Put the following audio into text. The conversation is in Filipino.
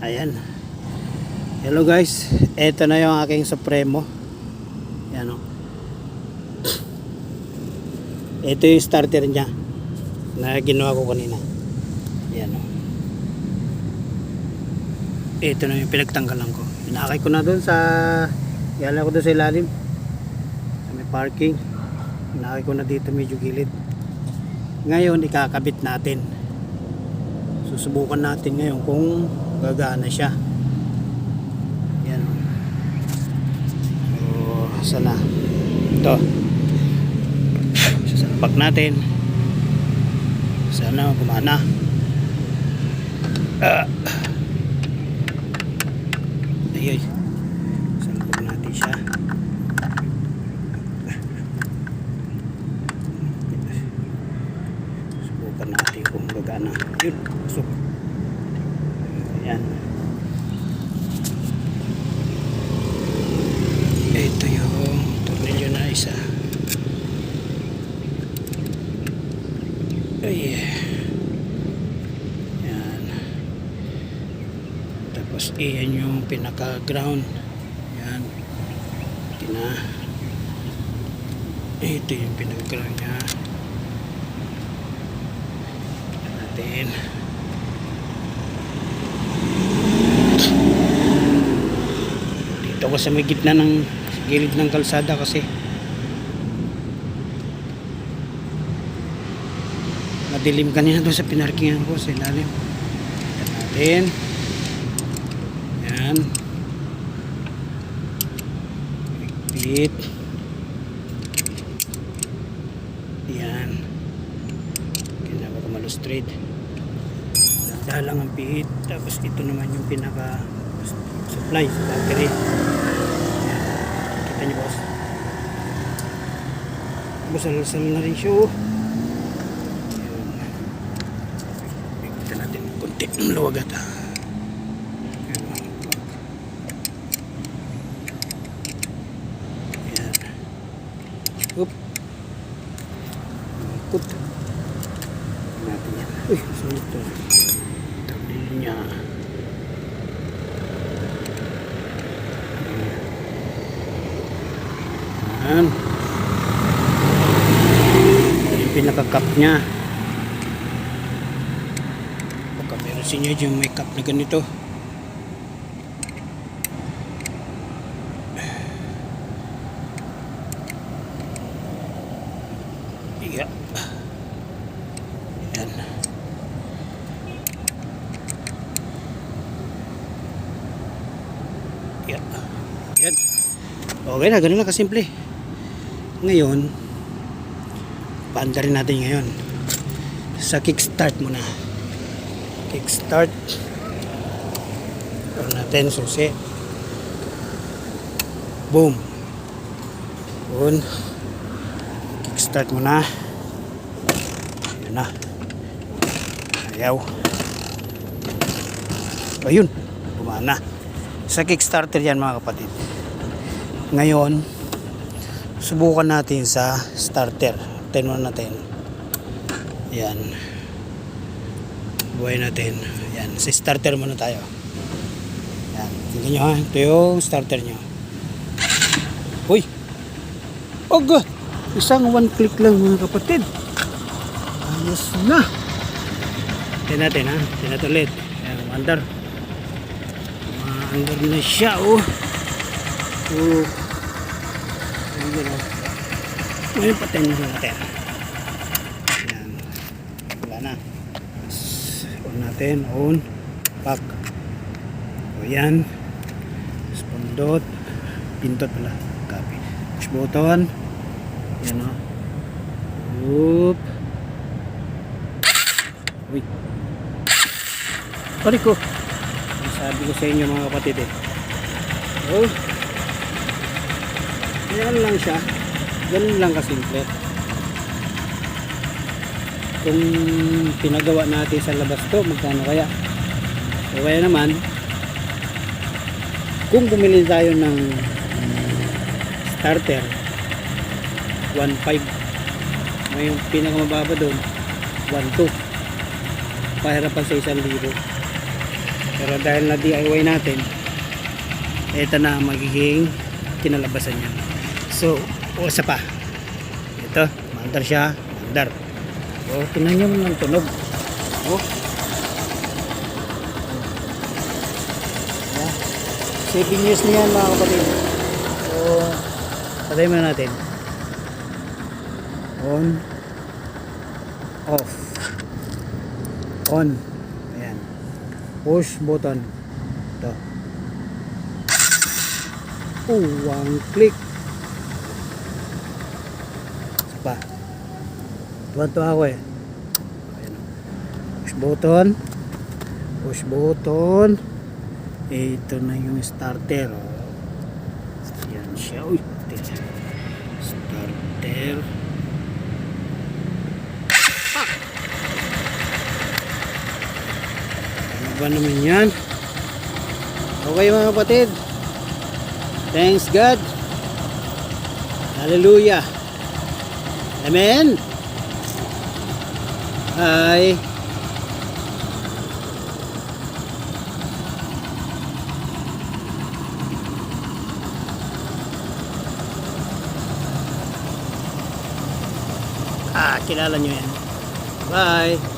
Ayan. Hello guys, eto na yung aking Supremo. Ayan o. Ito yung starter niya na ginawa ko kanina. Ayan o. Ito na yung pinagtanggalan ko. Pinakay ko na doon sa yala ko doon sa ilalim sa may parking. Pinakay ko na dito medyo gilid. Ngayon ikakabit natin. Susubukan natin ngayon kung gagana siya. Yan. So, sana ito sasalpak natin, sana gumana. Ayun, salpak natin siya. Subukan natin kung gagana. Yun, so ayan. Ito yung tornilyo na isa. Ay. Yan. Tapos iyan yung pinaka ground. Yan. Ito yung pinaka ground nya. Natin. Dito ko sa may gitna ng gilid ng kalsada kasi madilim kanina doon sa pinarkingan ko sa ilalim. Natin. Yan. Pihit. Yan. Kailangan ko malustrate. Dalang ang pihit. Tapos ito naman yung pinaka supply sa battery. Kita niyo boss. Masal-sal na rin siya. Ikutin natin konti ng luwag at ayan. Oop. Ikut natin yan. Uy, sulit to. Tablil niya. Ayan. Yung pinaka-cup nya. Baka meron sinyo yung may cup na ganito. Iya. Ayan. Iya. Ayan. Okay na, ganun lang kasimple. Ngayon, paanda rin natin ngayon sa kickstart muna. Kickstart. Ito natin susi. Boom. Boom. Kickstart muna. Ayan na. Ayaw. Ayun. Gumana. Sa kickstarter yan mga kapatid. Ngayon, subukan natin sa starter. Tingnan natin. Yan. Buhay natin. Yan. Sa starter muna tayo. Yan. Tingnan nyo ha. Ito yung starter nyo. Uy! Oh God! Isang one click lang mga kapatid. Ayos na. Tingnan natin ha. Tingnan natin ulit. Yan. Under. Under na siya oh. Oh. Ngayon patin natin. Ayan. Wala na. On natin. On. Back. O yan. Spondot. Pintot pala. Copy. Push button. Ayan o. Oop. Uy. Pari ko. Sabi ko sa inyo mga kapatid eh. Oh. Ganyan lang siya. Ganun lang kasimple. Kung pinagawa natin sa labas to, magkano kaya? O kaya naman, kung bumili tayo ng starter, 1.5. Ngayon, pinakamababa doon, 1.2. Pahirapan sa 1,000. Pero dahil na DIY natin, ito na ang magiging kinalabasan niya. So, isa pa. Ito, mandar siya, mandar. O, tinan niyo ng tunog. O. 7 years na yan mga kapatid. So, patay muna natin. On. Off. On. Ayan. Push button. Ito. One click. Isa pa. Tuwan-tuwa ako eh. Ayan. Push button. Push button. Ito na yung starter. Yan siya. Uy, starter. Ano ba naman yan? Okay mga kapatid. Thanks God. Hallelujah. Amen. Bye. Kilala nyo yan. Bye.